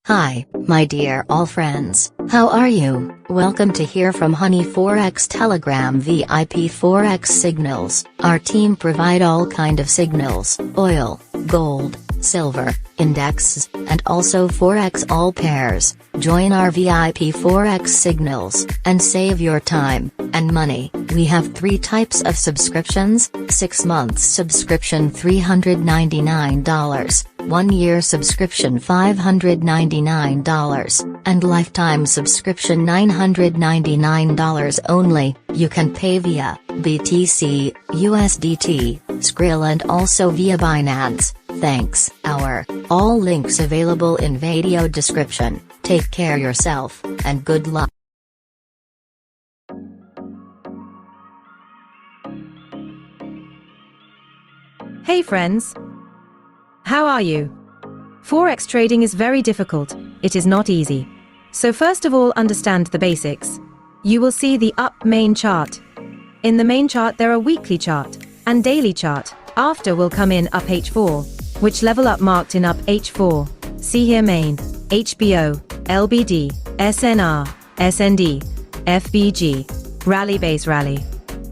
Hi, my dear all friends, how are you? Welcome to Hear from Honey Forex Telegram VIP Forex Signals. Our team provide all kind of signals, oil, gold, silver, indexes, and also Forex all pairs. Join our VIP Forex Signals, and save your time and money. We have 3 types of subscriptions: 6 months subscription $399, 1 year subscription $599, and lifetime subscription $999 only. You can pay via BTC, USDT, Skrill and also via Binance. Thanks. All links available in video description. Take care yourself, and good luck. Hey friends! How are you? Forex trading is very difficult, it is not easy. So first of all, understand the basics. You will see the up main chart. In the main chart there are weekly chart and daily chart. After will come in up H4, which level up marked in up H4. See here main, HBO, LBD, SNR, SND, FBG, rally base rally,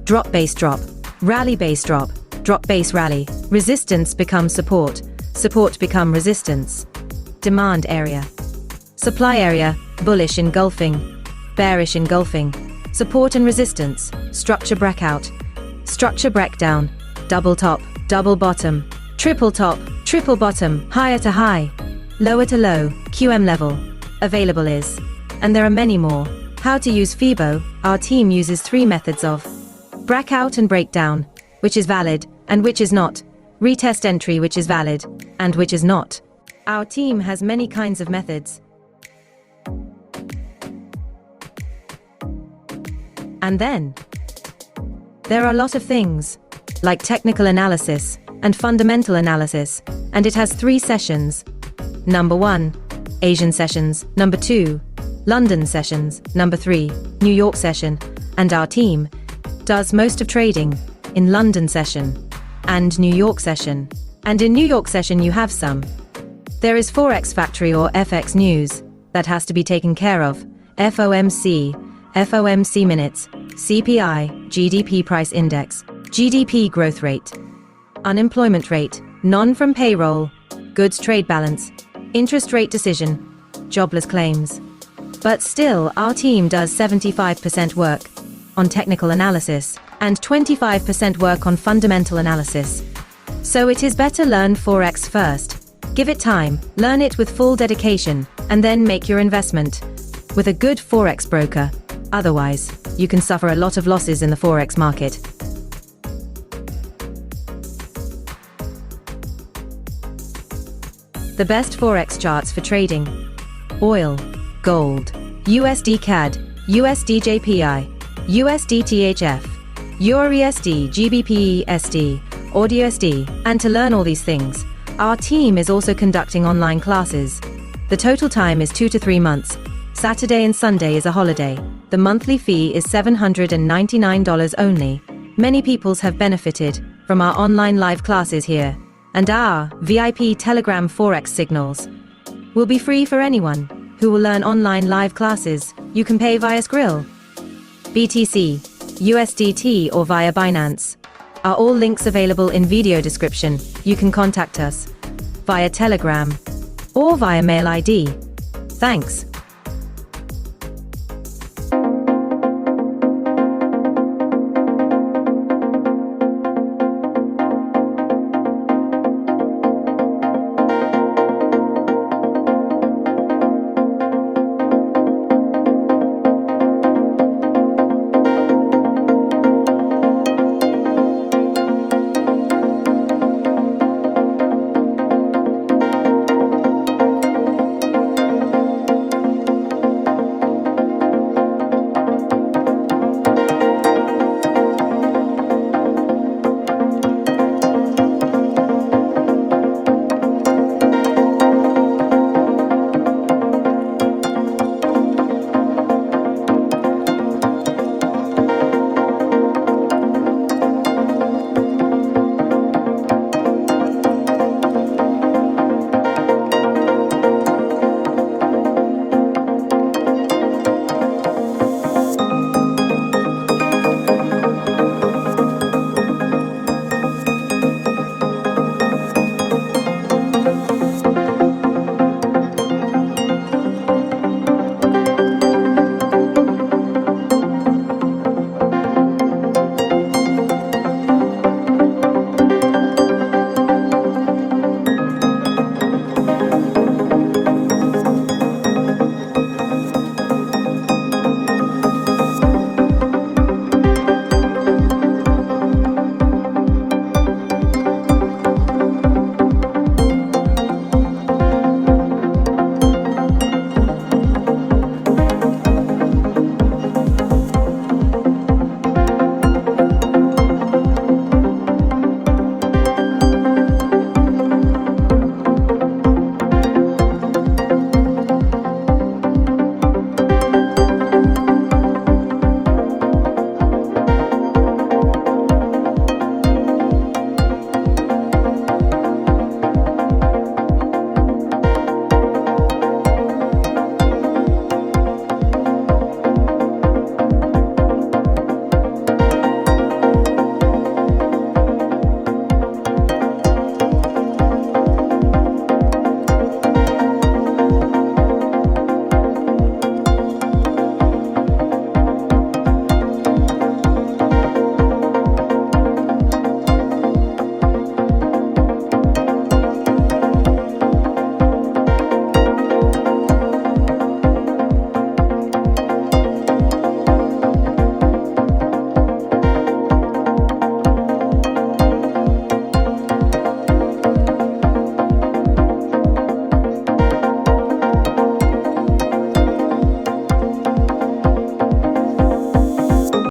drop base drop, rally base drop, drop base rally, resistance become support, support become resistance, demand area, supply area, bullish engulfing, bearish engulfing, support and resistance, structure breakout, structure breakdown, double top, double bottom, triple top, triple bottom, higher to high, lower to low, QM level, available is. And there are many more. How to use FIBO. Our team uses 3 methods of breakout and breakdown, which is valid, and which is not, retest entry which is valid, and which is not. Our team has many kinds of methods. And then there are a lot of things, like technical analysis and fundamental analysis, and it has 3 sessions. Number 1, Asian sessions. Number 2, London sessions. Number 3, New York session. And our team does most of trading in London session and New York session. And in New York session you have some. There is Forex Factory or FX News that has to be taken care of. FOMC minutes, CPI, GDP price index, GDP growth rate, unemployment rate, non-from payroll, goods trade balance, interest rate decision, jobless claims. But still, our team does 75% work on technical analysis and 25% work on fundamental analysis. So it is better learn Forex first. Give it time, learn it with full dedication, and then make your investment with a good Forex broker. Otherwise, you can suffer a lot of losses in the Forex market. The best Forex charts for trading: oil, gold, USD CAD, USD JPY, USD THF, EURUSD, GBP SD, AUDUSD. And to learn all these things, our team is also conducting online classes. The total time is 2 to 3 months. Saturday and Sunday is a holiday. The monthly fee is $799 only. Many peoples have benefited from our online live classes here. And our VIP Telegram Forex Signals will be free for anyone who will learn online live classes. You can pay via Skrill, BTC, USDT or via Binance. Are all links available in video description. You can contact us via Telegram or via mail ID. Thanks.